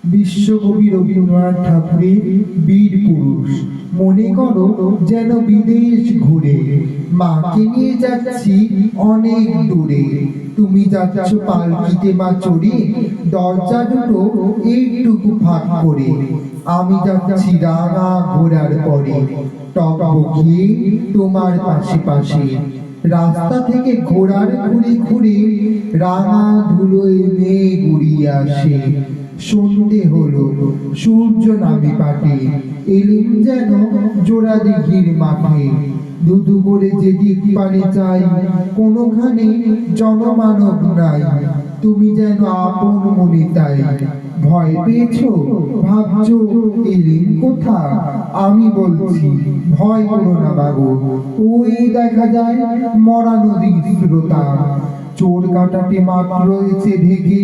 বিশ্বকবি রবীন্দ্রনাথ ঠাকুরের বীর পুরুষ। মনে করো যেন বিদেশ ঘুরে মাকে নিয়ে যাচ্ছি অনেক দূরে। তুমি যাচ্ছ পালকিতে মা চড়ে, দরজা দুটো একটুকু ফাঁক করে। আমি যাচ্ছি রাঙা ঘোড়ার পরে, টক বকিয়ে তোমার পাশে পাশে। রাস্তা থেকে ঘোড়ার ঘুরে ঘুরে রাঙা ধুলোয় মেঘ উড়িয়ে আসে। সন্ধে হলো, সূর্য নামে পাটে, এলেন যেন জোড়া দিঘির মাঠে। ধুধু করে যেদিক পানে চাই, কোনোখানে জনমানব নাই। তুমি যেন আপন মনে তাই। ভয় পেয়েছো, ভাবছো এলেন কোথা? আমি বলছি ভয় করো না বাবু, ওই দেখা যায় মরা নদীর স্রোতা। চোর কাটাতে মাঠ রয়েছে ঢেকে,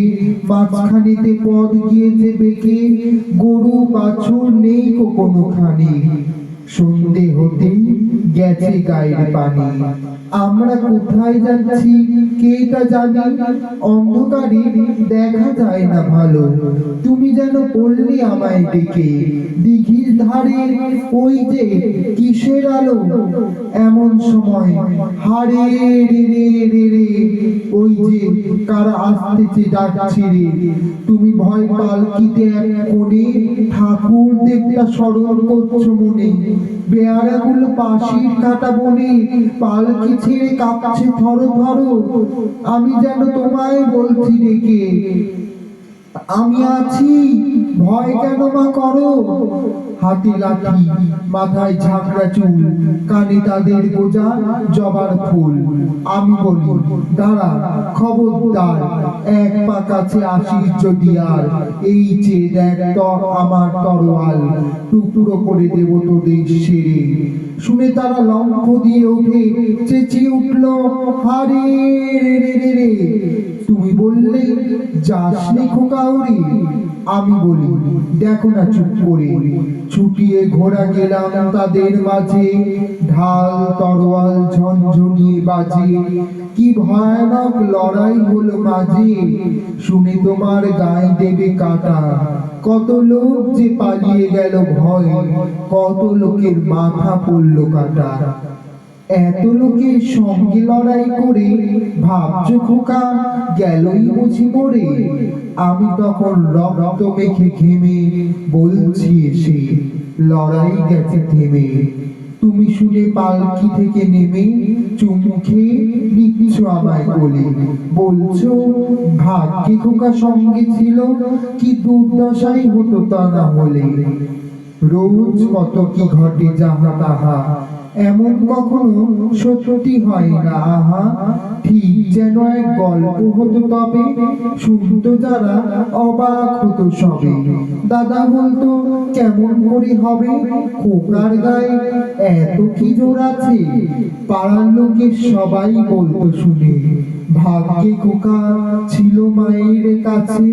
মাঝখানেতে পথ গিয়েছে বেঁকে। গরু বাছুর নেই কোনোখানে, সন্ধে হতেই গেছে গায়ের পানি। আমরা কোথায় যাচ্ছি কে তা জানি, অন্ধকারে দেখা যায় না ভালো। তুমি যেন বললে আমায় ডেকে, দিঘির ধারে ওই যে কিসের আলো। এমন সময় হারে রে রে রে রে, ওই যে কারা আসতেছে ডাকছে রে। তুমি ভয় পালকিতে এক কোণে, ঠাকুর দেবতা স্মরণ করছো মনে। বেয়ারাগুলো পাশের কাটা বনে, পালকি ছেড়ে কাঁপছে থর থর। আমি যেন তোমায় বলছি ডেকে, আমি আছি, ভয় কেন মা করো। হাতে লাঠি, মাথায় ঝাঁকড়া চুল, কানে তাদের গোজা জবার ফুল। আমি বলি দাঁড়া, খবরদার, এক পা কাছে আসিস যদি আর। এই চেয়ে দেখ তোর আমার তরোয়াল, টুকরো করে দেব তোদের সেরে। শুনে তারা লম্ফ দিয়ে ওঠে, চেঁচিয়ে উঠল হারে রে রে রে রে। তুমি বললে যাস নে খোকা ওরে। আমি বলি দেখো না চুপ করে। ছুটিয়ে ঘোড়া গেলাম তাদের মাঝে, ঢাল তরোয়াল ঝনঝনিয়ে বাজে। কি ভয়ানক লড়াই হলো মাঝে, শুনে তোমার গায়ে দেবে কাটা। কত লোক যে পালিয়ে গেল ভয়, কত লোকের মাথা পড়লো কাটা। এত লোকের সঙ্গে লড়াই করে ভাবছো খোকা গেলই বুঝি মরে। আমি তখন রক্ত মেখে ঘেমে বলছি এসে, লড়াই গেছে থেমে। তুমি শুনে পালকি থেকে নেমে চুমু খেয়ে নিচ্ছ আমায় কোলে, বলছো ভাগ্যে খোকা সঙ্গে ছিল, কি দুর্দশাই হতো তা না হলে। রোজ কত কি ঘটে যাহা তাহা, এমন কখনো সত্যি হয় না আহা। ঠিক যেন এক গল্প হতো তবে, শুনতো যারা অবাক হতো সবে। দাদা বলতো কেমন করে হবে, খোকার গায়ে এত কি জোর আছে। পাড়ার লোকের সবাই বলতো শুনে, ভাগ্যে খোকা ছিল মায়ের কাছে।